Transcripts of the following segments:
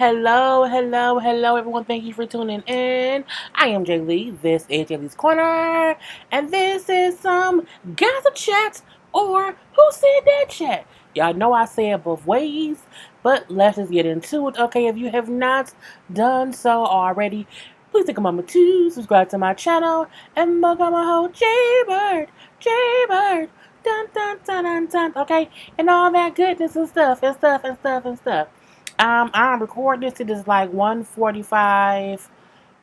Hello, everyone. Thank you for tuning in. I am Jay Lee. This is JLeesCorner, and this is some gossip chat or who said that chat. Y'all know I say it both ways, but let's just get into it. Okay, if you have not done so already, please take a moment to subscribe to my channel and become a whole JayBird, dun dun dun dun dun. Okay, and all that goodness and stuff. I'm recording this. It is like 1:45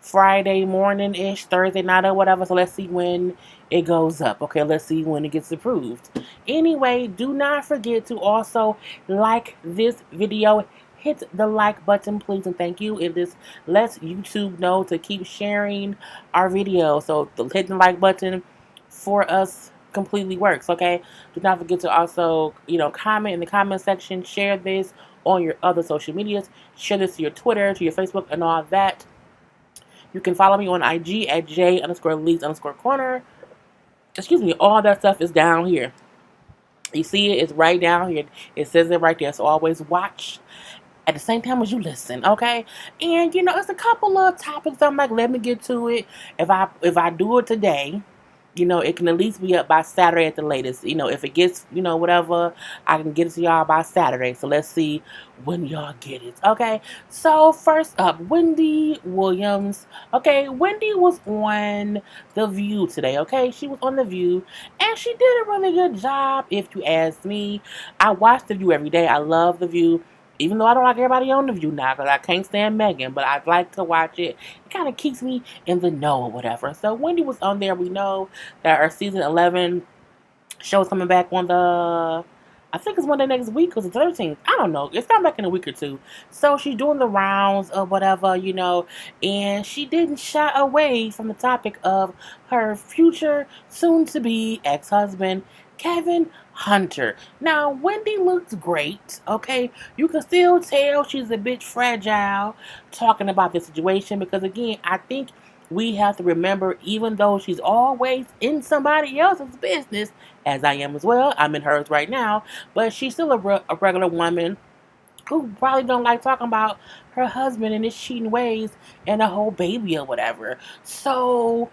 Friday morning ish, Thursday night or whatever. So let's see when it goes up. Okay, let's see when it gets approved. Anyway, do not forget to also like this video. Hit the like button, please, and thank you. It just lets YouTube know to keep sharing our video. So hitting the like button for us completely works. Okay, do not forget to also comment in the comment section, share this on your other social medias, share this to your Twitter, to your Facebook, and all that. You can follow me on IG at J_Lees_Corner. Excuse me, all that stuff is down here. You see it? It's right down here. It says it right there. So always watch at the same time as you listen, okay? And it's a couple of topics I'm like, let me get to it. If I do it today, it can at least be up by Saturday at the latest. If it gets, whatever, I can get it to y'all by Saturday. So let's see when y'all get it. Okay. So first up, Wendy Williams. Okay, Wendy was on The View today. Okay, she was on The View, and she did a really good job. If you ask me, I watch The View every day. I love The View. Even though I don't like everybody on The View now, because I can't stand Megan, but I like to watch it. It kind of keeps me in the know or whatever. So Wendy was on there. We know that our season 11 show is coming back on I think it's Monday next week, or the 13th. I don't know. It's coming back in a week or two. So she's doing the rounds or whatever, and she didn't shy away from the topic of her future soon-to-be ex-husband, Kevin Hunter. Now, Wendy looks great, okay? You can still tell she's a bit fragile talking about the situation because, again, I think we have to remember, even though she's always in somebody else's business, as I am as well, I'm in hers right now, but she's still a regular woman who probably don't like talking about her husband and his cheating ways and a whole baby or whatever. So,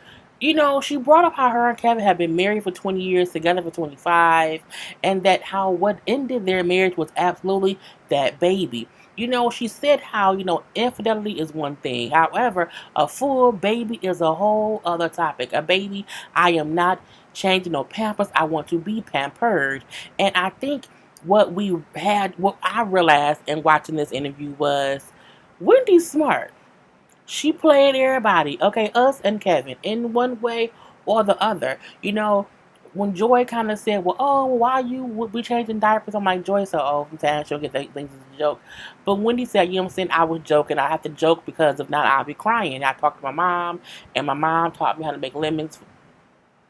she brought up how her and Kevin had been married for 20 years, together for 25, and that how what ended their marriage was absolutely that baby. She said how, infidelity is one thing. However, a full baby is a whole other topic. A baby, I am not changing no pampers. I want to be pampered. And I think what I realized in watching this interview was Wendy's smart. She played everybody, okay, us and Kevin, in one way or the other. When Joy kind of said, well, oh, why you would be changing diapers? I'm like, Joy said, oh, sometimes she'll get things as a joke. But Wendy said, you know what I'm saying, I was joking. I have to joke because if not, I'll be crying. I talked to my mom, and my mom taught me how to make lemons,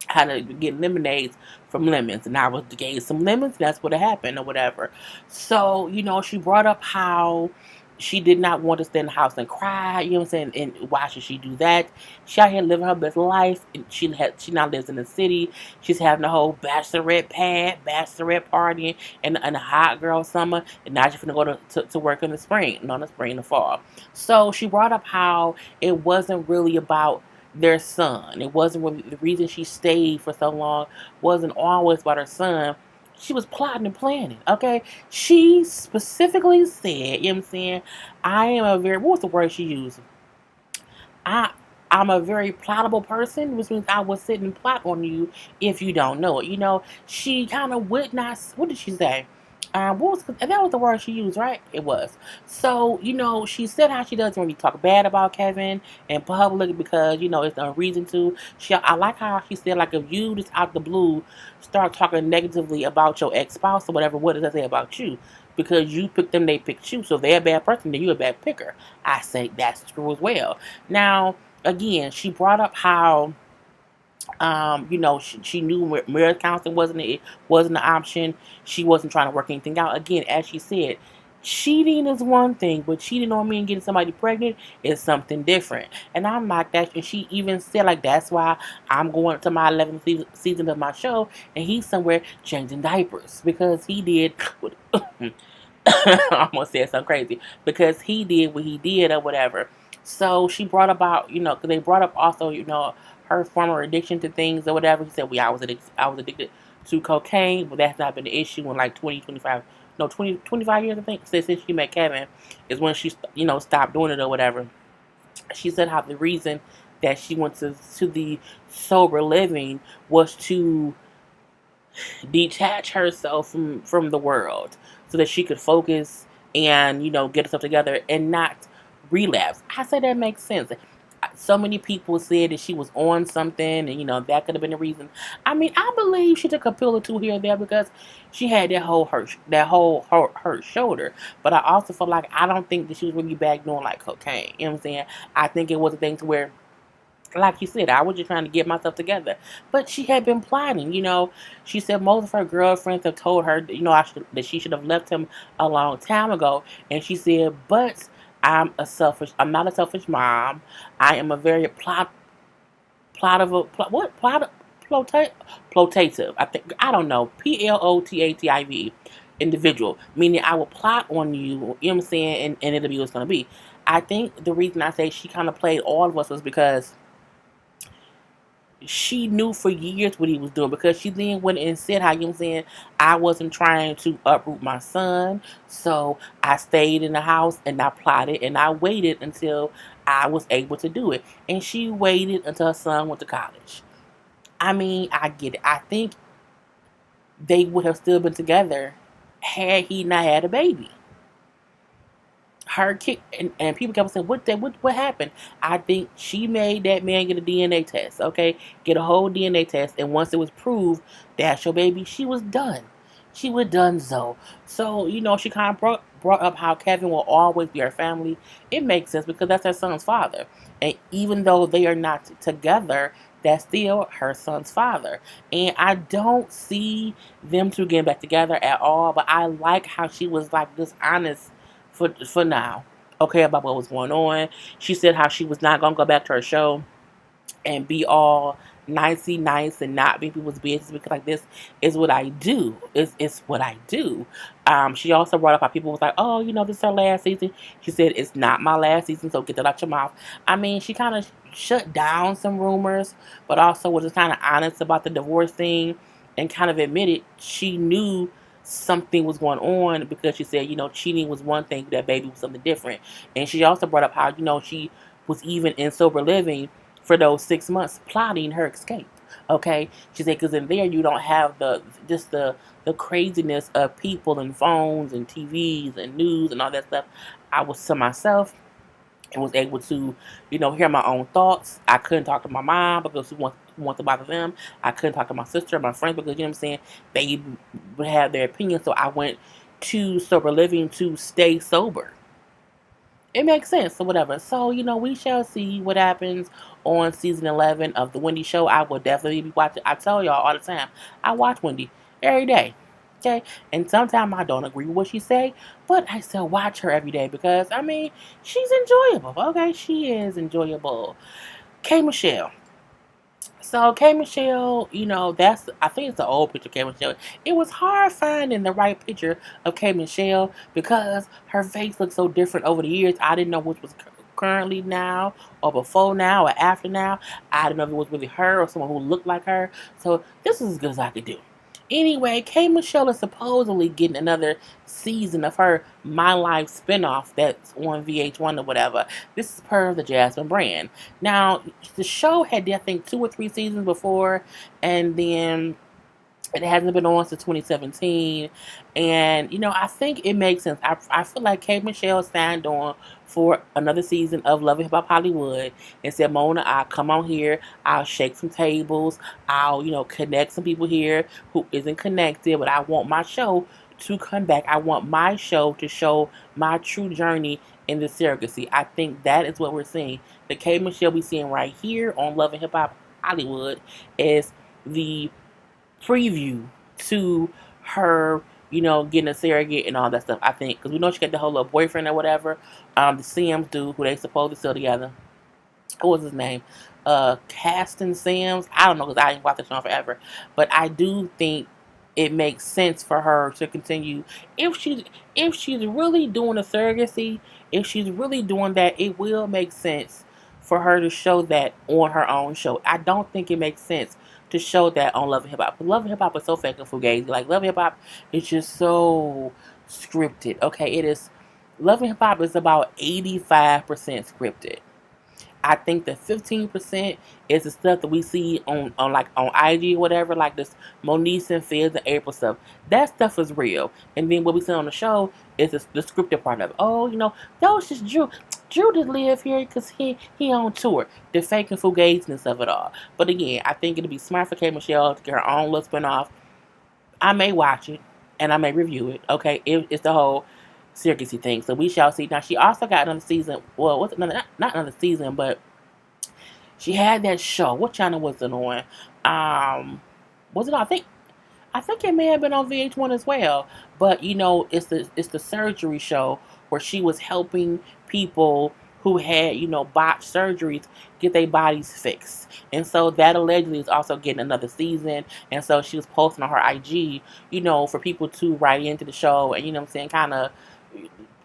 how to get lemonades from lemons. And I was gave some lemons, and that's what happened or whatever. So, she brought up how she did not want to stay in the house and cry, you know what I'm saying? And why should she do that? She out here living her best life. And she now lives in the city. She's having a whole bachelorette party and a hot girl summer. And now she's going to go to work in the spring, not in the spring, the fall. So she brought up how it wasn't really about their son. It wasn't really the reason she stayed for so long wasn't always about her son. She was plotting and planning, okay? She specifically said, you know what I'm saying, I am a very, what was the word she used? I'm a very plottable person, which means I will sit and plot on you if you don't know it. She kind of would not, what did she say? That was the word she used, right? It was. So, she said how she doesn't really talk bad about Kevin in public because, it's no reason to. I like how she said, like, if you just out the blue start talking negatively about your ex-spouse or whatever, what does that say about you? Because you picked them, they picked you. So if they're a bad person, then you're a bad picker. I say that's true as well. Now, again, she brought up how she knew marriage counseling wasn't an option. She wasn't trying to work anything out. Again, as she said, cheating is one thing, but cheating on me and getting somebody pregnant is something different. And I'm like that. And she even said, like, that's why I'm going to my 11th season of my show, and he's somewhere changing diapers because he did I almost said something crazy because he did what he did or whatever. So she brought about, because they brought up also, her former addiction to things or whatever. He said, "Well, I was addicted to cocaine, but that's not been the issue in like 20, 25, no, 20, 25 years, I think, since she met Kevin, is when she, stopped doing it or whatever." She said how the reason that she went to the sober living was to detach herself from the world so that she could focus and get herself together and not relapse. I say that makes sense. So many people said that she was on something and that could have been the reason. I mean, I believe she took a pill or two here or there because she had that whole hurt shoulder. But I also feel like I don't think that she was really back doing like cocaine. You know what I'm saying? I think it was a thing to where, like you said, I was just trying to get myself together. But she had been plotting. She said most of her girlfriends have told her, that she should have left him a long time ago. And she said, but I'm not a selfish mom. I am a very plotative. I don't know, plotative individual, meaning I will plot on you. You know what I'm saying, and it'll be what's gonna be. I think the reason I say she kind of played all of us was because she knew for years what he was doing, because she then went and said how, I wasn't trying to uproot my son, so I stayed in the house and I plotted and I waited until I was able to do it. And she waited until her son went to college. I mean, I get it. I think they would have still been together had he not had a baby. Her kid, and people kept saying, what happened? I think she made that man get a DNA test, okay? Get a whole DNA test, and once it was proved that's your baby, she was done. She was done so. She kind of brought up how Kevin will always be her family. It makes sense because that's her son's father. And even though they are not together, that's still her son's father. And I don't see them two getting back together at all, but I like how she was like this honest for now, okay, about what was going on. She said how she was not gonna go back to her show and be all nicey nice and not be people's business, because like this is what I do. It's what I do. She also brought up how people was like, oh, this is her last season. She said it's not my last season, so get that out your mouth. I mean, she kind of shut down some rumors, but also was just kind of honest about the divorce thing and kind of admitted she knew something was going on, because she said, cheating was one thing, that baby was something different. And she also brought up how, she was even in sober living for those 6 months plotting her escape. Okay, she said because in there you don't have the craziness of people and phones and TVs and news and all that stuff. I was to myself and was able to, hear my own thoughts. I couldn't talk to my mom because she wants to bother them. I couldn't talk to my sister, my friends, because what I'm saying, they would have their opinion. So I went to sober living to stay sober. It makes sense or whatever. So, we shall see what happens on season 11 of The Wendy Show. I will definitely be watching. I tell y'all all the time, I watch Wendy every day. Okay? And sometimes I don't agree with what she say, but I still watch her every day because, I mean, she's enjoyable. Okay? She is enjoyable. K. Michelle. So K Michelle, I think it's the old picture of K Michelle. It was hard finding the right picture of K Michelle because her face looked so different over the years. I didn't know which was currently now or before now or after now. I didn't know if it was really her or someone who looked like her. So this is as good as I could do. Anyway, K Michelle is supposedly getting another season of her My Life spinoff that's on VH1 or whatever. This is per the Jasmine brand. Now, the show had, I think, 2 or 3 seasons before, and then it hasn't been on since 2017. And, I think it makes sense. I feel like Kate Michelle signed on for another season of Love and Hip Hop Hollywood and said, Mona, I'll come on here. I'll shake some tables. I'll, connect some people here who isn't connected. But I want my show to come back. I want my show to show my true journey in the surrogacy. I think that is what we're seeing. The Kate Michelle we're seeing right here on Love and Hip Hop Hollywood is the preview to her, getting a surrogate and all that stuff. I think because we know she got the whole little boyfriend or whatever. The Sims dude who they supposed to still together. What was his name? Caston Sims. I don't know because I didn't watch the show forever, but I do think it makes sense for her to continue. If she's if she's really doing a surrogacy, if she's really doing that, it will make sense for her to show that on her own show. I don't think it makes sense to show that on Love and Hip Hop. Love and Hip Hop is so fake and fugazi. Like Love and Hip Hop is just so scripted. Okay, it is. Love and Hip Hop is about 85% scripted. I think the 15% is the stuff that we see on like on IG or whatever, like this Moniece and Fizz and April stuff. That stuff is real. And then what we see on the show is the scripted part of it. Oh, that was just Drew. Drew just live here because he on tour. The fake and fugaziness of it all. But again, I think it'd be smart for K Michelle to get her own little spinoff. I may watch it and I may review it. Okay, it's the whole surrogacy thing. So we shall see. Now she also got another season. Well, what's another? Not another season, but she had that show. What channel was it on? Was it? I think it may have been on VH1 as well. But it's the surgery show where she was helping people who had botched surgeries get their bodies fixed. And so that allegedly is also getting another season. And so she was posting on her IG, for people to write into the show and what I'm saying, kind of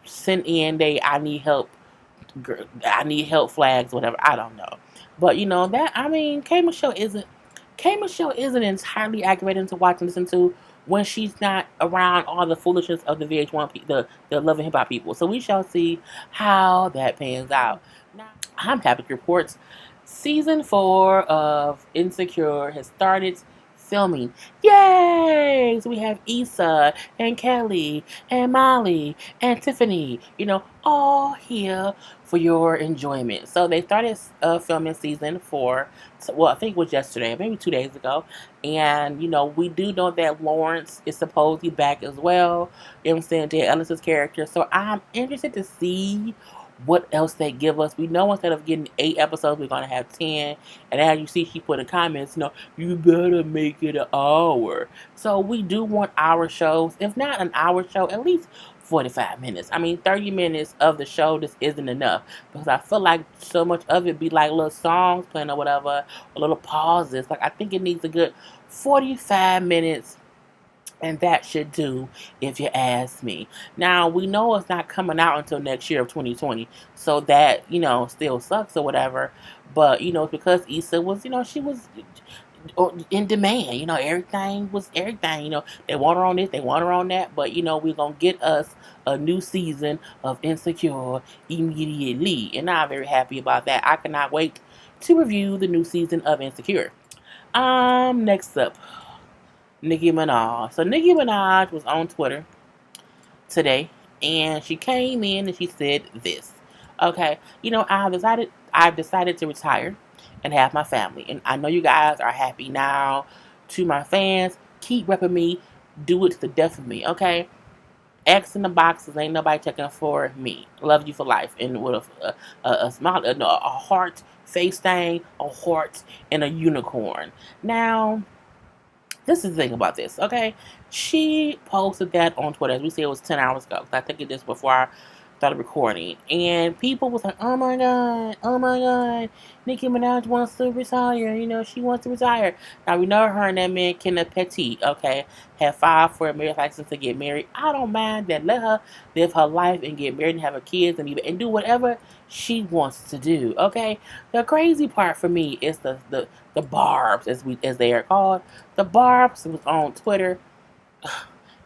send in I need help flags, whatever. I don't know. But that K Michelle isn't entirely aggravating to watch and listen to when she's not around all the foolishness of the VH1 the Love and Hip Hop people. So we shall see how that pans out. Now, I'm happy to report season 4 of Insecure has started filming. Yay! So we have Issa and Kelly and Molly and Tiffany, all here for your enjoyment. So they started filming season 4. Well, I think it was yesterday, maybe 2 days ago. And, we do know that Lawrence is supposedly back as well. You know what I'm saying? Jay Ellis's character. So I'm interested to see what else they give us. We know instead of getting 8 episodes, we're going to have 10. And as you see, she put in comments, you better make it an hour. So we do want hour shows. If not an hour show, at least 45 minutes. 30 minutes of the show just isn't enough. Because I feel like so much of it be like little songs playing or whatever, or little pauses. Like I think it needs a good 45 minutes. And that should do, if you ask me. Now, we know it's not coming out until next year of 2020. So that, still sucks or whatever. But, it's because Issa was, she was in demand. Everything was everything. They want her on this, they want her on that. But, we're going to get us a new season of Insecure immediately. And I'm very happy about that. I cannot wait to review the new season of Insecure. Next up, Nicki Minaj. So Nicki Minaj was on Twitter today, and she came in and she said this. Okay, I've decided to retire and have my family, and I know you guys are happy now. To my fans, keep repping me, do it to the death of me. Okay, X in the boxes, ain't nobody checking for me. Love you for life, and with a smile, a heart face thing, a heart, and a unicorn. Now, this is the thing about this, okay? She posted that on Twitter. As we say, it was 10 hours ago. I think it did before I started recording. And people was like, oh my God, Nicki Minaj wants to retire. She wants to retire. Now, we know her and that man, Kenneth Petit, okay, have filed for a marriage license to get married. I don't mind that. Let her live her life and get married and have her kids and do whatever she wants to do, okay? The crazy part for me is the barbs, as they are called. The barbs was on Twitter.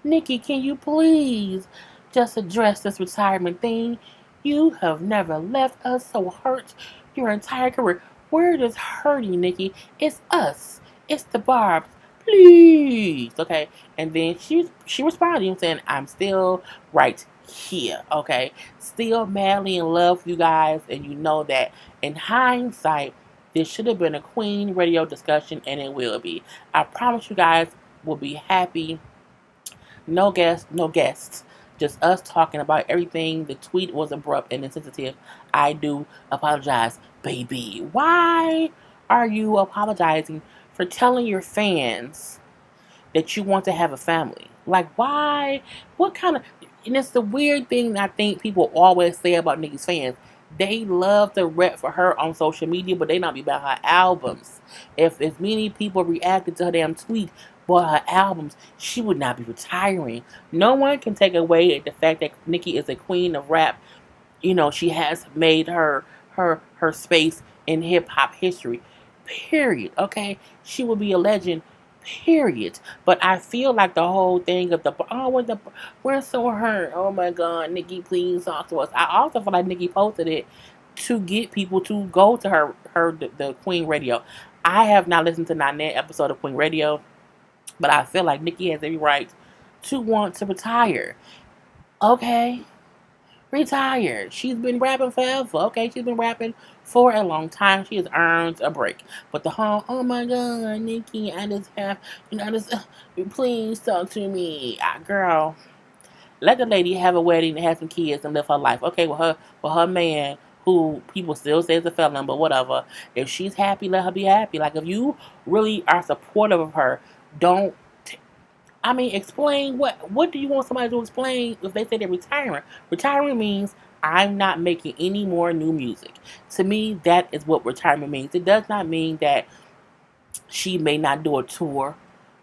Nicki, can you please just address this retirement thing? You have never left us so hurt your entire career. We're just hurting, Nicki. It's us. It's the barbs. Please. Okay. And then she responded saying, I'm still right here. Okay. Still madly in love with you guys. And you know that in hindsight, this should have been a Queen radio discussion, and it will be. I promise you guys will be happy. No guests. Just us talking about everything. The tweet was abrupt and insensitive. I do apologize, baby. Why are you apologizing for telling your fans that you want to have a family? Like, why? What kind of... And it's the weird thing that I think people always say about Nicki's fans. They love to rep for her on social media, but they not be about her albums. If as many people reacted to her damn tweet bought her albums, she would not be retiring. No one can take away the fact that Nicki is a queen of rap. You know, she has made her space in hip hop history. Period. Okay, she will be a legend. Period. But I feel like the whole thing of we're so hurt. Oh my God, Nicki, please talk to us. I also feel like Nicki posted it to get people to go to the Queen Radio. I have not listened to not that episode of Queen Radio, but I feel like Nicki has every right to want to retire. Okay, retired. She's been rapping forever. Okay, she's been rapping for a long time. She has earned a break. But the whole, oh my God, Nicki, I just have, please talk to me, girl. Let the lady have a wedding and have some kids and live her life. Okay, with her man, who people still say is a felon, but whatever. If she's happy, let her be happy. Like if you really are supportive of her, don't explain what do you want somebody to explain if they say they're retiring? Retiring means I'm not making any more new music. To me, that is what retirement means. It does not mean that she may not do a tour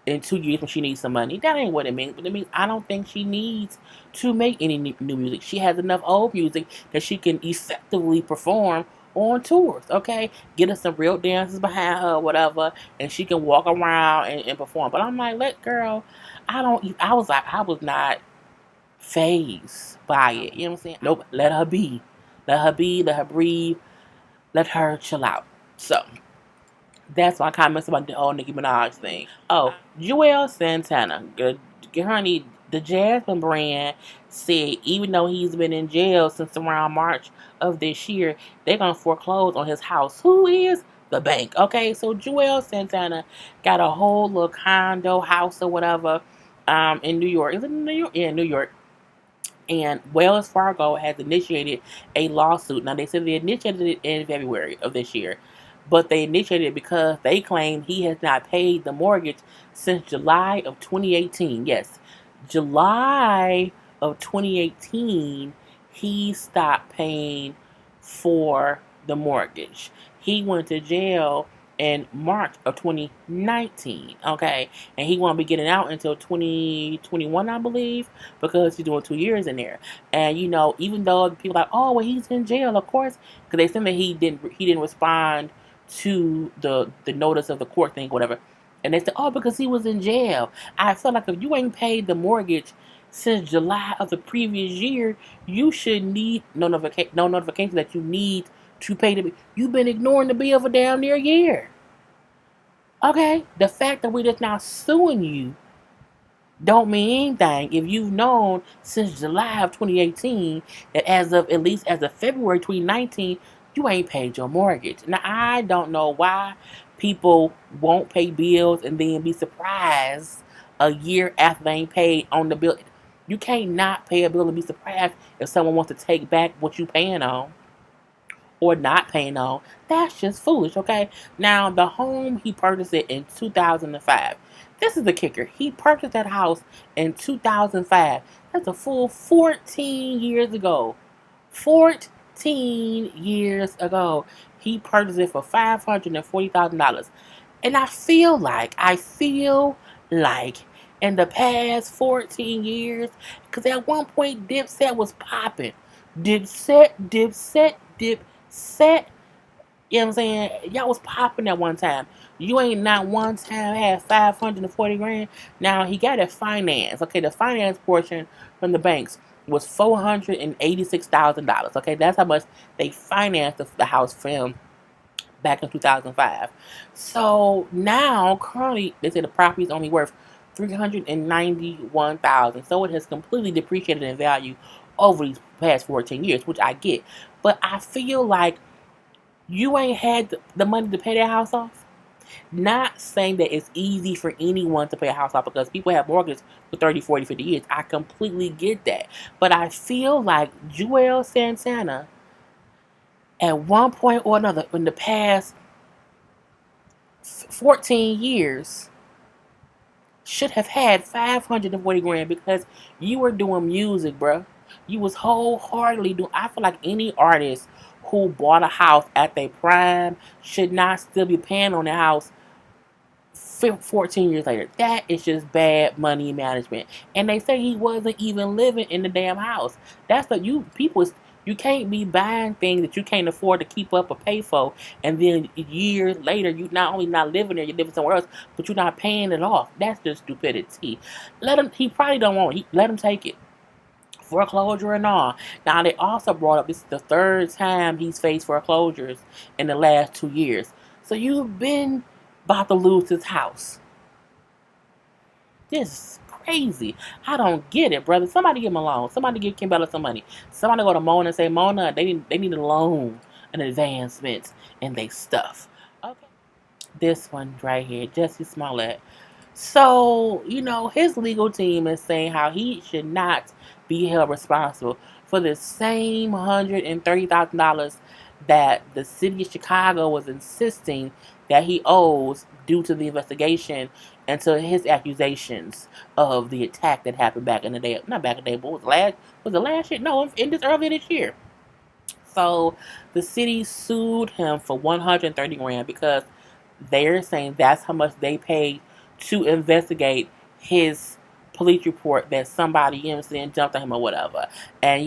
in 2 years when she needs some money. That ain't what it means. But it means I don't think she needs to make any new music. She has enough old music that she can effectively perform on tours. Okay, get her some real dancers behind her, whatever, and she can walk around and perform. But I'm like, let girl, I don't. I was not phased by it. You know what I'm saying? Nope. Let her be. Let her be. Let her breathe. Let her chill out. So that's my comments about the whole Nicki Minaj thing. Oh, Juelz Santana. Honey, the Jasmine brand said even though he's been in jail since around March of this year, they're going to foreclose on his house. Who is? The bank. Okay, so Juelz Santana got a whole little condo, house, or whatever in New York. Is it in New York? Yeah, New York. And Wells Fargo has initiated a lawsuit. Now, they said they initiated it in February of this year, but they initiated it because they claim he has not paid the mortgage since July of 2018. Yes, July of 2018, he stopped paying for the mortgage. He went to jail in March of 2019, okay? And he won't be getting out until 2021, I believe, because he's doing 2 years in there. And, even though people are like, oh, well, he's in jail, of course, because they said that he didn't respond to the notice of the court thing, whatever. And they said, oh, because he was in jail. I feel like if you ain't paid the mortgage since July of the previous year, you should need no notification that you need to pay the bill. You've been ignoring the bill for damn near a year. Okay? The fact that we're just now suing you don't mean anything if you've known since July of 2018 that at least as of February 2019, you ain't paid your mortgage. Now, I don't know why people won't pay bills and then be surprised a year after they ain't paid on the bill. You can't not pay a bill and be surprised if someone wants to take back what you paying on or not paying on. That's just foolish, okay? Now, the home, he purchased it in 2005. This is the kicker. He purchased that house in 2005. That's a full 14 years ago. 14 years ago. He purchased it for $540,000. And I feel like in the past 14 years, because at one point Dipset was popping. Dipset. You know what I'm saying? Y'all was popping at one time. You ain't not one time had 540 grand. Now he got it financed. Okay, the finance portion from the banks was $486,000. Okay, that's how much they financed the house for him back in 2005. So now, currently, they say the property is only worth $391,000. So it has completely depreciated in value over these past 14 years, which I get. But I feel like you ain't had the money to pay that house off. Not saying that it's easy for anyone to pay a house off because people have mortgages for 30, 40, 50 years. I completely get that. But I feel like Juelz Santana, at one point or another in the past 14 years, should have had 540 grand because you were doing music, bruh. You was wholeheartedly doing. I feel like any artist who bought a house at their prime should not still be paying on their house 14 years later. That is just bad money management. And they say he wasn't even living in the damn house. That's the you people. You can't be buying things that you can't afford to keep up or pay for, and then years later, you not only not living there, you're living somewhere else, but you're not paying it off. That's just stupidity. Let him. He probably don't want it. Let him take it. Foreclosure and all. Now they also brought up this is the third time he's faced foreclosures in the last 2 years. So you've been about to lose his house. This is crazy. I don't get it, brother. Somebody give him a loan. Somebody give Kim Bella some money. Somebody go to Mona and say, Mona, they need a loan, an advancement, and they stuff. Okay. This one right here, Jesse Smollett. So, his legal team is saying how he should not be held responsible for the same $130,000 that the city of Chicago was insisting that he owes due to the investigation and to his accusations of the attack that happened back in the day. Not back in the day, but was it last year? No, in this earlier this year. So the city sued him for 130 grand because they're saying that's how much they paid to investigate his police report that somebody jumped on him or whatever. And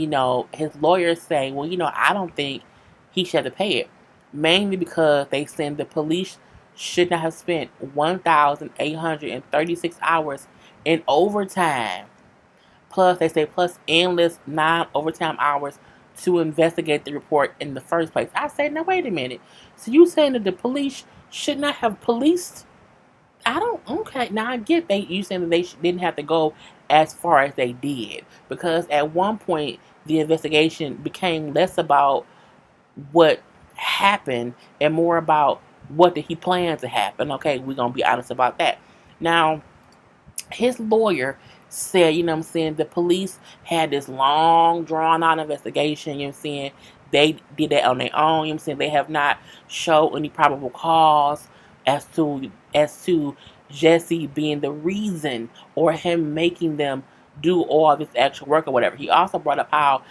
his lawyers say, well, I don't think he should have to pay it. Mainly because they said the police should not have spent 1,836 hours in overtime. Plus, they say plus endless non-overtime hours to investigate the report in the first place. I say, now wait a minute. So you saying that the police should not have policed? Okay, now I get you saying that they didn't have to go as far as they did. Because at one point, the investigation became less about what happened and more about what did he plan to happen. Okay, we're going to be honest about that. Now, his lawyer said, the police had this long, drawn-out investigation, they did that on their own, they have not showed any probable cause as to Jesse being the reason or him making them do all this extra work or whatever. He also brought up how,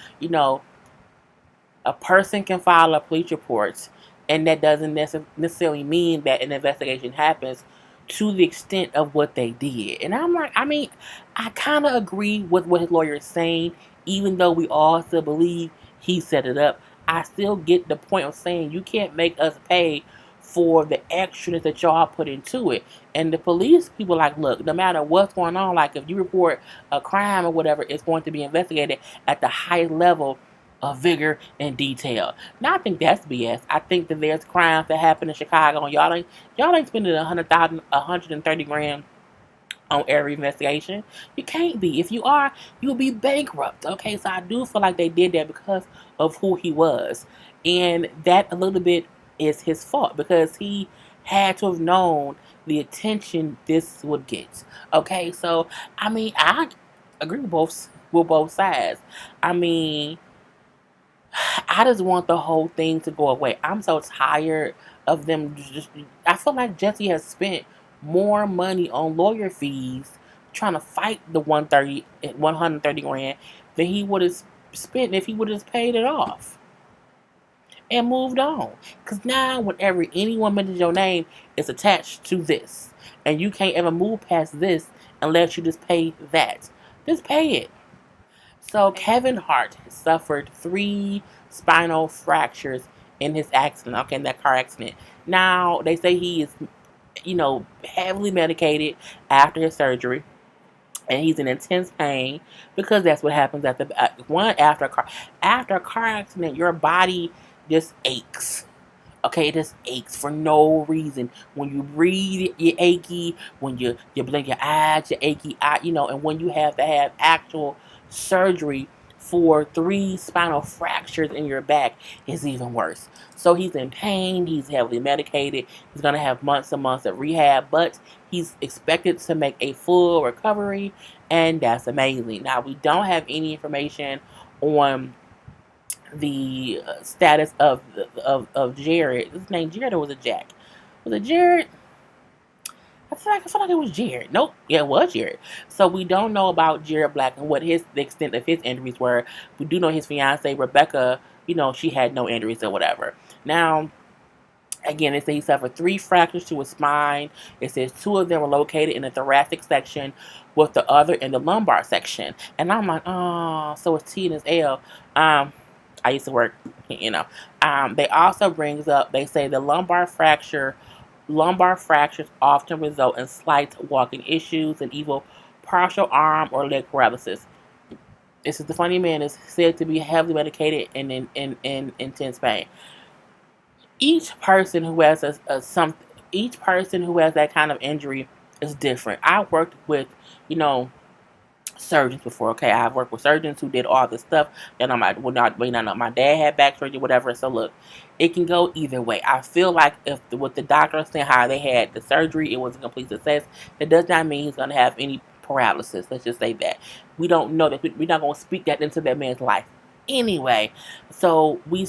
a person can file a police report, and that doesn't necessarily mean that an investigation happens to the extent of what they did. And I'm like, I kind of agree with what his lawyer is saying, even though we all still believe he set it up. I still get the point of saying you can't make us pay for the extras that y'all put into it. And the police people like, look, no matter what's going on, like if you report a crime or whatever, it's going to be investigated at the highest level of vigor and detail. Now I think that's BS. I think that there's crimes that happen in Chicago and y'all ain't spending 130 grand on every investigation. You can't be. If you are, you'll be bankrupt. Okay, so I do feel like they did that because of who he was. And that a little bit is his fault because he had to have known the attention this would get. Okay, so I agree with both sides. I just want the whole thing to go away. I'm so tired of them I feel like Jesse has spent more money on lawyer fees trying to fight the 130 grand than he would have spent if he would have paid it off and moved on. Because now whenever anyone mentions your name, it's attached to this. And you can't ever move past this unless you just pay that. Just pay it. So Kevin Hart suffered 3 spinal fractures in his accident. Okay, in that car accident. Now they say he is, heavily medicated after his surgery, and he's in intense pain because that's what happens after a car accident. Your body just aches. Okay, it just aches for no reason. When you breathe, you're achy. When you blink your eyes, you're achy. And when you have to have actual surgery for 3 spinal fractures in your back, it's even worse. So he's in pain. He's heavily medicated. He's going to have months and months of rehab, but he's expected to make a full recovery, and that's amazing. Now, we don't have any information on the status of Jared. Is his name Jared or was it Jack? Was it Jared? I feel like it was Jared. Nope. Yeah, it was Jared. So we don't know about Jared Black and what the extent of his injuries were. We do know his fiancee Rebecca she had no injuries or whatever. Now, again, it says he suffered 3 fractures to his spine. It says 2 of them were located in the thoracic section, with the other in the lumbar section. And I'm like, oh, so it's T and it's L. I used to work, They also brings up, they say the lumbar fractures often result in slight walking issues and even partial arm or leg paralysis. This is the funny man is said to be heavily medicated and in intense pain. Each person who has each person who has that kind of injury is different. I worked with, surgeons before. Okay, I've worked with surgeons who did all this stuff. And my dad had back surgery, whatever. So look, it can go either way. I feel like if with the doctor saying how they had the surgery, it was a complete success. That does not mean he's gonna have any paralysis. Let's just say that we don't know that we're not gonna speak that into that man's life. Anyway, so we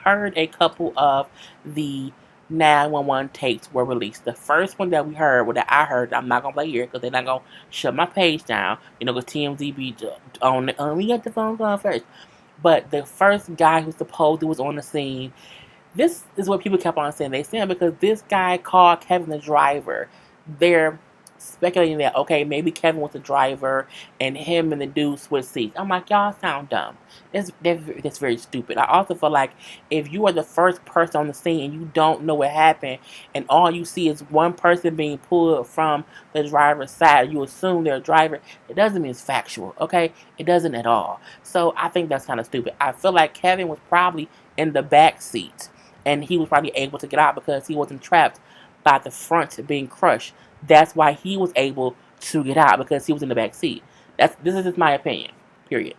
heard a couple of the 911 tapes were released. The first one that we heard, that I heard, I'm not gonna play here because they're not gonna shut my page down. Because TMZ be on. We got the phone call first. But the first guy who supposedly was on the scene, this is what people kept on saying. They said because this guy called Kevin the driver. They're speculating that, okay, maybe Kevin was the driver and him and the dude switched seats. I'm like, y'all sound dumb. That's very stupid. I also feel like if you are the first person on the scene and you don't know what happened and all you see is one person being pulled from the driver's side, you assume they're a driver, it doesn't mean it's factual, okay? It doesn't at all. So I think that's kind of stupid. I feel like Kevin was probably in the back seat and he was probably able to get out because he wasn't trapped by the front being crushed. That's why he was able to get out, because he was in the back seat. This is just my opinion, period.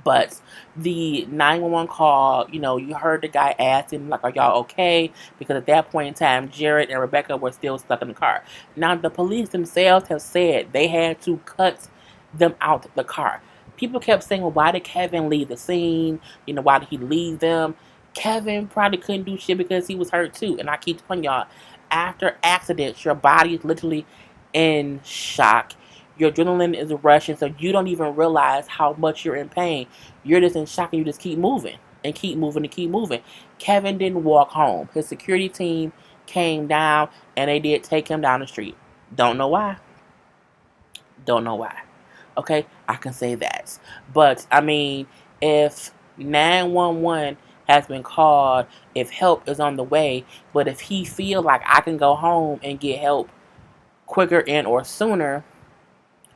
But the 911 call, you heard the guy asking, like, are y'all okay? Because at that point in time, Jared and Rebecca were still stuck in the car. Now, the police themselves have said they had to cut them out of the car. People kept saying, well, why did Kevin leave the scene? Why did he leave them? Kevin probably couldn't do shit because he was hurt too. And I keep telling y'all, after accidents, your body is literally in shock. Your adrenaline is rushing, so you don't even realize how much you're in pain. You're just in shock and you just keep moving and keep moving and keep moving. Kevin didn't walk home. His security team came down and they did take him down the street. Don't know why. Don't know why. Okay, I can say that. But, if 911 has been called, if help is on the way, but if he feel like I can go home and get help quicker and or sooner,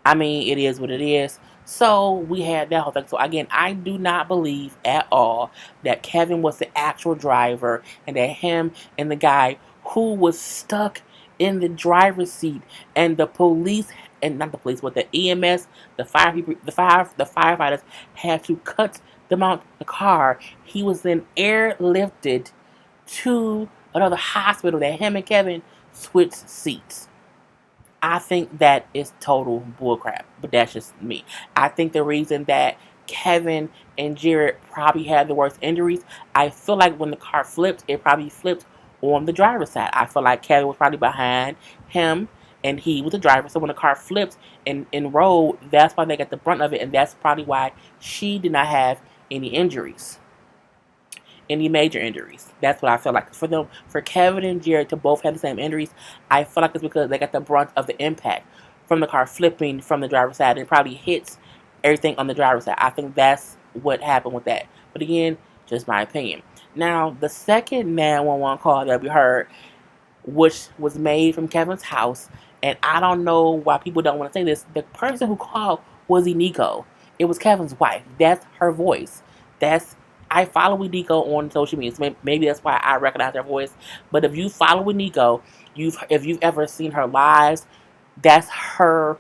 it is what it is. So we had that whole thing. So again, I do not believe at all that Kevin was the actual driver and that him and the guy who was stuck in the driver's seat and the police, and not the police, but the EMS, the firefighters had to cut them out the car. He was then airlifted to another hospital that him and Kevin switched seats. I think that is total bullcrap, but that's just me. I think the reason that Kevin and Jared probably had the worst injuries, I feel like when the car flipped, it probably flipped on the driver's side. I feel like Kevin was probably behind him and he was the driver. So when the car flipped and rolled, that's why they got the brunt of it, and that's probably why she did not have any injuries. Any major injuries. That's what I feel like. For Kevin and Jared to both have the same injuries, I feel like it's because they got the brunt of the impact from the car flipping from the driver's side, and it probably hits everything on the driver's side. I think that's what happened with that. But again, just my opinion. Now, the second 911 call that we heard, which was made from Kevin's house, and I don't know why people don't want to say this, the person who called was Eniko. It was Kevin's wife. That's her voice. I follow Eniko on social media, so maybe that's why I recognize her voice. But if you follow Eniko, if you've ever seen her lives, that's her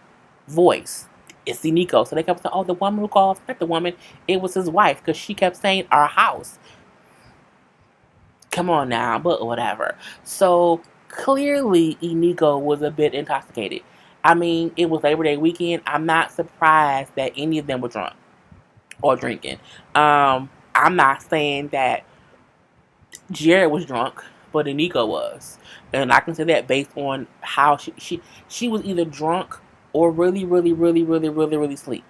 voice. It's Eniko. So they kept saying, oh, the woman who called, not the woman, it was his wife, because she kept saying our house. Come on now, but whatever. So clearly Eniko was a bit intoxicated. It was Labor Day weekend. I'm not surprised that any of them were drunk or drinking. I'm not saying that Jared was drunk, but Eniko was. And I can say that based on how she was either drunk or really, really, really, really, really, really sleep.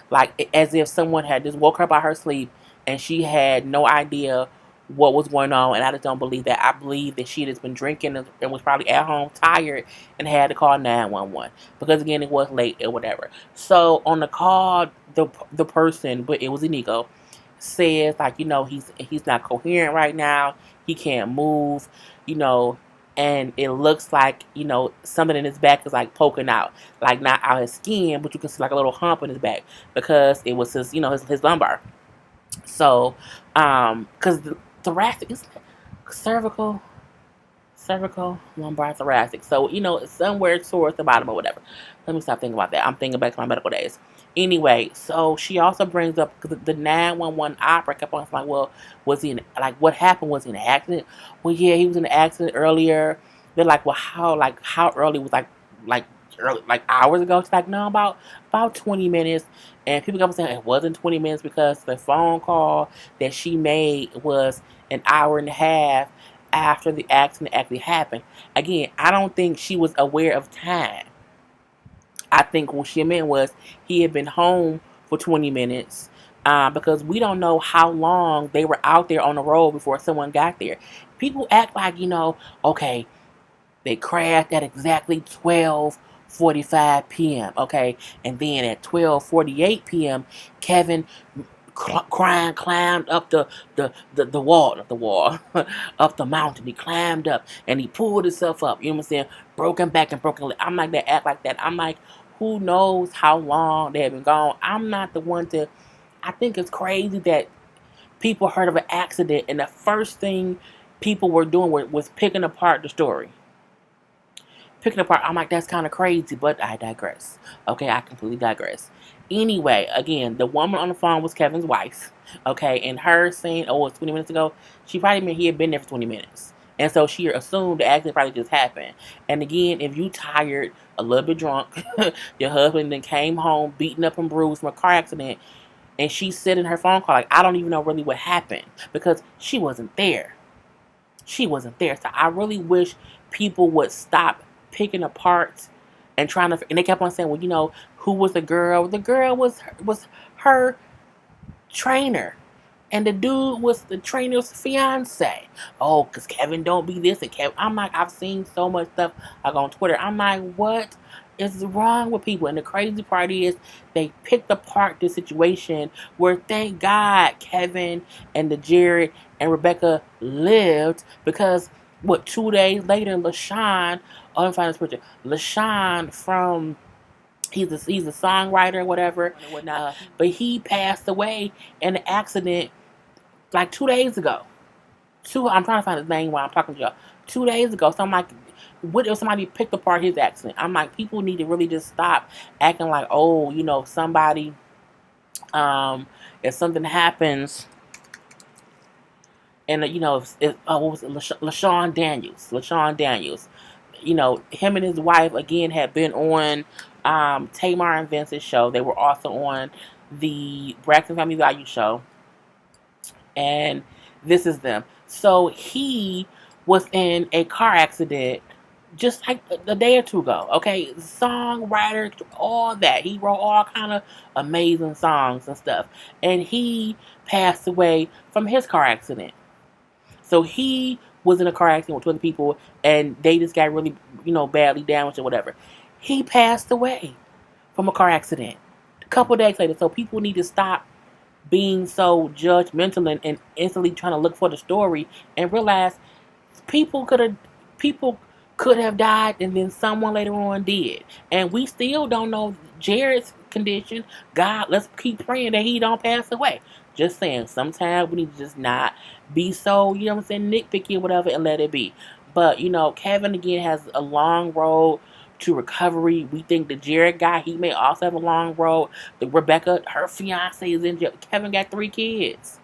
Like, as if someone had just woke her by her sleep, and she had no idea what was going on. And I just don't believe that. I believe that she had just been drinking and was probably at home tired and had to call 911 because again it was late or whatever. So on the call, the person, but it was Inigo, says like, he's not coherent right now. He can't move, you know, and it looks like, something in his back is like poking out, like not out his skin, but you can see like a little hump in his back because it was his, his lumbar. So, because the thoracic is cervical, lumbar, thoracic. So, somewhere towards the bottom or whatever. Let me stop thinking about that. I'm thinking back to my medical days. Anyway, so she also brings up the 911 opera kept on like, well, was he in, like, what happened? Was he in an accident? Well, yeah, he was in an accident earlier. They're like, well, how early was like early, like hours ago? She's like, no, about 20 minutes. And people kept saying it wasn't 20 minutes because the phone call that she made was an hour and a half after the accident actually happened. Again, I don't think she was aware of time. I think what she meant was he had been home for 20 minutes because we don't know how long they were out there on the road before someone got there. People act like, okay, they crashed at exactly 12:45 p.m., okay? And then at 12:48 p.m., Kevin crying climbed up the wall, not the wall, up the mountain. He climbed up and he pulled himself up. You know what I'm saying? Broken back and broken leg. I'm like, they act like that. I'm like, who knows how long they have been gone? I'm not the one to. I think it's crazy that people heard of an accident and the first thing people were doing was picking apart the story. I'm like, that's kind of crazy, but I digress. Okay, I completely digress. Anyway, again, the woman on the phone was Kevin's wife. Okay, and her saying, oh, it was 20 minutes ago, she probably meant he had been there for 20 minutes. And so she assumed the accident probably just happened. And again, if you tired, a little bit drunk, your husband then came home beaten up and bruised from a car accident, and she said in her phone call, like, I don't even know really what happened because she wasn't there. She wasn't there. So I really wish people would stop picking apart and trying to, and they kept on saying, well, who was the girl? The girl was her trainer, and the dude was the trainer's fiance. Oh, because Kevin don't be this and Kevin. I'm like, I've seen so much stuff like on Twitter. I'm like, what is wrong with people? And the crazy part is they picked apart the situation where, thank God, Kevin and the Jared and Rebecca lived because 2 days later, LaShawn, oh, I'm finding this picture. LaShawn from, he's a songwriter or whatever and whatnot, but he passed away in an accident like 2 days ago. I'm trying to find his name while I'm talking to y'all. 2 days ago. So I'm like, what if somebody picked apart his accident? I'm like, people need to really just stop acting like, oh, somebody, if something happens, and what was it? LaShawn Daniels. Him and his wife again had been on Tamar and Vince's show. They were also on the Braxton Family Value show, and this is them. So he was in a car accident just like a day or two ago. Okay, songwriter, all that. He wrote all kind of amazing songs and stuff, and he passed away from his car accident. So he was in a car accident with 20 people, and they just got really, badly damaged or whatever. He passed away from a car accident a couple days later. So people need to stop being so judgmental and instantly trying to look for the story and realize people could have died and then someone later on did. And we still don't know Jared's condition. God, let's keep praying that he don't pass away. Just saying, sometimes we need to just not be so, nitpicky or whatever and let it be. But, Kevin again has a long road to recovery. We think the Jared guy, he may also have a long road. The Rebecca, her fiance is in jail. Kevin got 3 kids.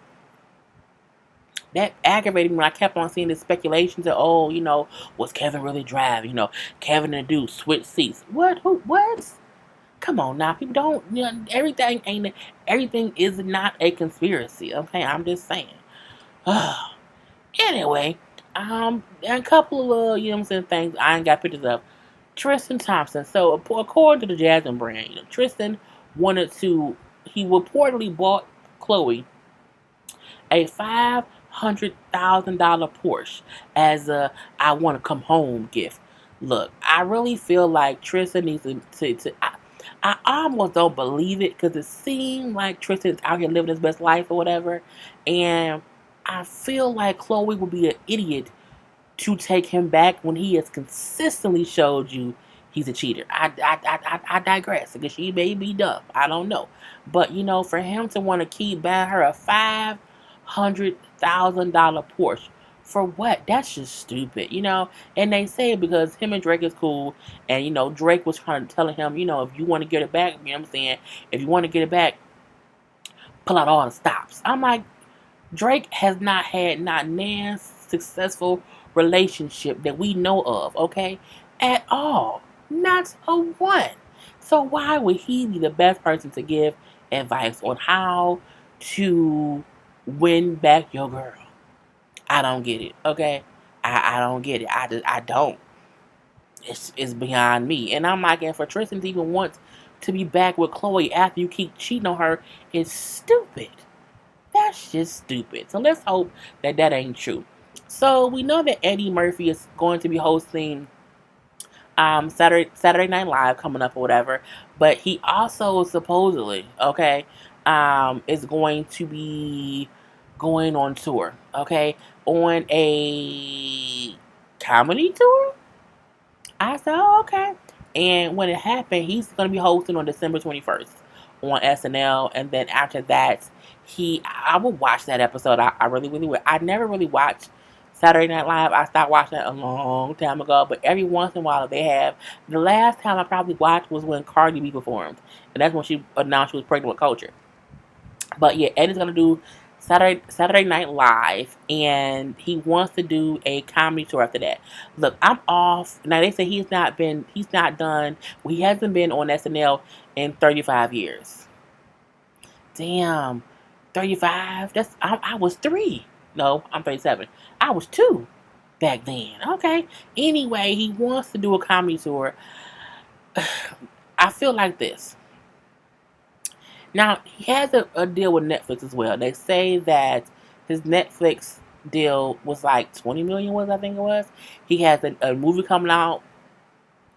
That aggravated me when I kept on seeing the speculations that, was Kevin really driving? Kevin and the dude switch seats. What? Who? What? Come on now, people don't, everything is not a conspiracy, okay? I'm just saying. Anyway, a couple of, things I ain't got pictures of. Tristan Thompson. So, according to the Jasmine brand, Tristan he reportedly bought Chloe A $500,000 Porsche as a I want to come home gift. Look, I really feel like Tristan needs I almost don't believe it because it seemed like Tristan's out here living his best life or whatever. And I feel like Chloe would be an idiot to take him back when he has consistently showed you he's a cheater. I digress because she may be dumb. I don't know. But, for him to want to keep buying her a $500,000 Porsche, for what? That's just stupid, And they say it because him and Drake is cool. And, Drake was trying to tell him, if you want to get it back, you know what I'm saying? If you want to get it back, pull out all the stops. I'm like, Drake has not had not one successful relationship that we know of, okay? At all. Not a one. So why would he be the best person to give advice on how to win back your girl? I don't get it, okay? I don't get it. I don't. It's beyond me. And I'm like, and for Tristan to even want to be back with Chloe after you keep cheating on her is stupid. That's just stupid. So let's hope that ain't true. So we know that Eddie Murphy is going to be hosting Saturday Night Live coming up or whatever, but he also supposedly is going to be going on tour, on a comedy tour. I said, oh, okay. And when it happened, he's going to be hosting on December 21st on SNL. And then after that, I will watch that episode. I really, really would. I never really watched Saturday Night Live. I stopped watching it a long time ago. But every once in a while, they have. The last time I probably watched was when Cardi B performed. And that's when she announced she was pregnant with Culture. But yeah, Eddie's going to do Saturday Night Live, and he wants to do a comedy tour after that. Look, I'm off. Now they say he's not done. Well, he hasn't been on SNL in 35 years. Damn, 35. I was 3. No, I'm 37. I was 2 back then. Okay. Anyway, he wants to do a comedy tour. I feel like this. Now, he has a deal with Netflix as well. They say that his Netflix deal was like $20 million, I think it was. He has a movie coming out.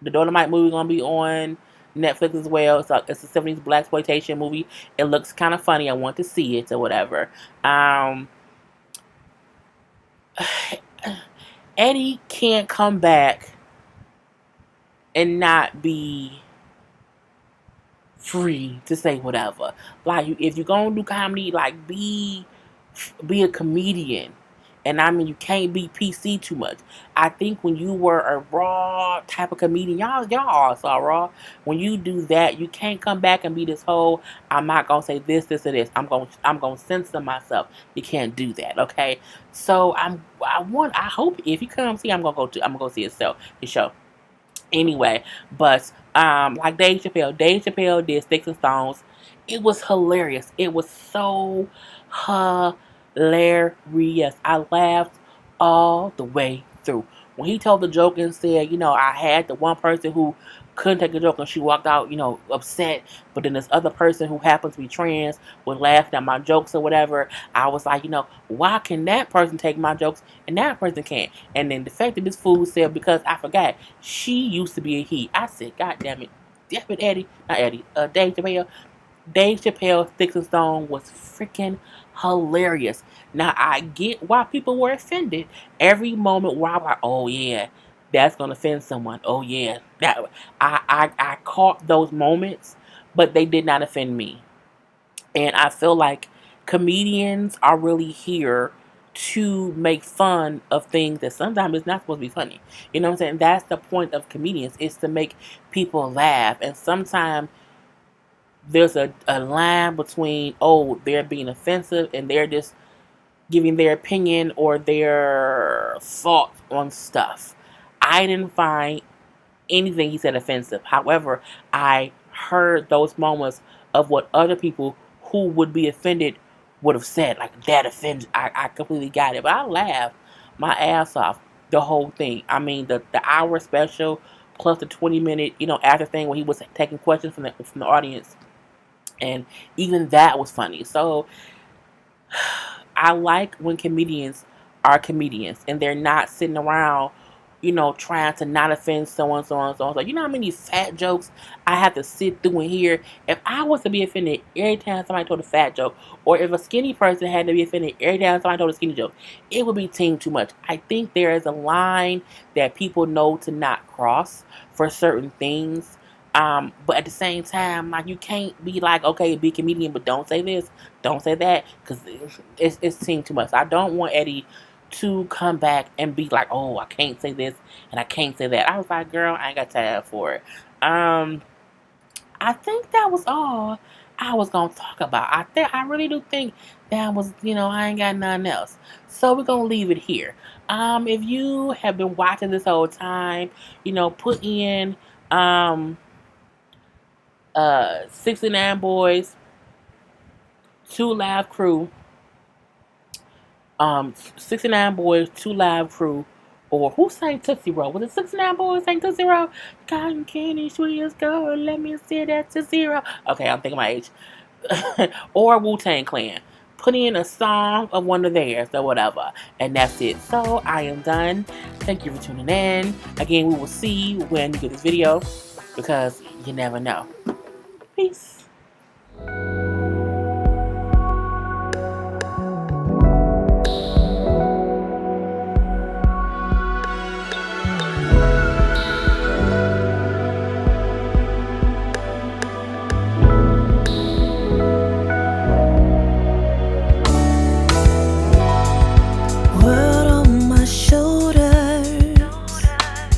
The Dolomite movie going to be on Netflix as well. It's a 70s blaxploitation movie. It looks kind of funny. I want to see it or whatever. Eddie can't come back and not be free to say whatever. Like, if you're gonna do comedy, like, be a comedian. And I mean, you can't be PC too much. I think when you were a raw type of comedian, y'all all saw raw. When you do that, you can't come back and be this whole, I'm not gonna say this or this. I'm gonna censor myself. You can't do that, okay? So I hope if you come see, I'm gonna go see his show. Anyway, but like Dave Chappelle did Sticks and Stones. It was hilarious. It was so hilarious. I laughed all the way through. When he told the joke and said, I had the one person who couldn't take a joke and she walked out, upset. But then this other person who happens to be trans was laughing at my jokes or whatever. I was like, why can that person take my jokes and that person can't? And then the fact that this fool said, because I forgot, she used to be a he. I said, God damn it. Damn it, Eddie. Not Eddie. Dave Chappelle. Dave Chappelle's Sticks and Stone was freaking hilarious. Now, I get why people were offended. Every moment where I was like, oh, yeah, that's going to offend someone. Oh, yeah. I caught those moments, but they did not offend me. And I feel like comedians are really here to make fun of things that sometimes it's not supposed to be funny. You know what I'm saying? That's the point of comedians, is to make people laugh. And sometimes there's a line between, they're being offensive and they're just giving their opinion or their thoughts on stuff. I didn't find anything he said offensive. However, I heard those moments of what other people who would be offended would have said. Like, that offends. I completely got it. But I laughed my ass off the whole thing. I mean, the hour special plus the 20-minute, after thing where he was taking questions from the audience. And even that was funny. So I like when comedians are comedians and they're not sitting around, trying to not offend so and so and so and so. You know how many fat jokes I have to sit through and hear? If I was to be offended every time somebody told a fat joke, or if a skinny person had to be offended every time somebody told a skinny joke, it would be team too much. I think there is a line that people know to not cross for certain things. But at the same time, like, you can't be like, okay, be a comedian, but don't say this, don't say that, because it's team too much. I don't want Eddie to come back and be like, oh, I can't say this and I can't say that. I was like, girl, I ain't got time for it. I think that was all I was gonna talk about. I really do think that was, I ain't got nothing else. So we're gonna leave it here. If you have been watching this whole time, put in 69 Boys, 2 Live Crew, 69 Boys, 2 Live Crew, or who sang Tootsie Roll? Was it 69 Boys sang Tootsie Roll? Cotton candy, sweet as gold, let me see that Tootsie Roll. Okay, I'm thinking my age. Or Wu-Tang Clan. Put in a song of one of theirs or whatever. And that's it. So I am done. Thank you for tuning in. Again, we will see when you get this video, because you never know. Peace.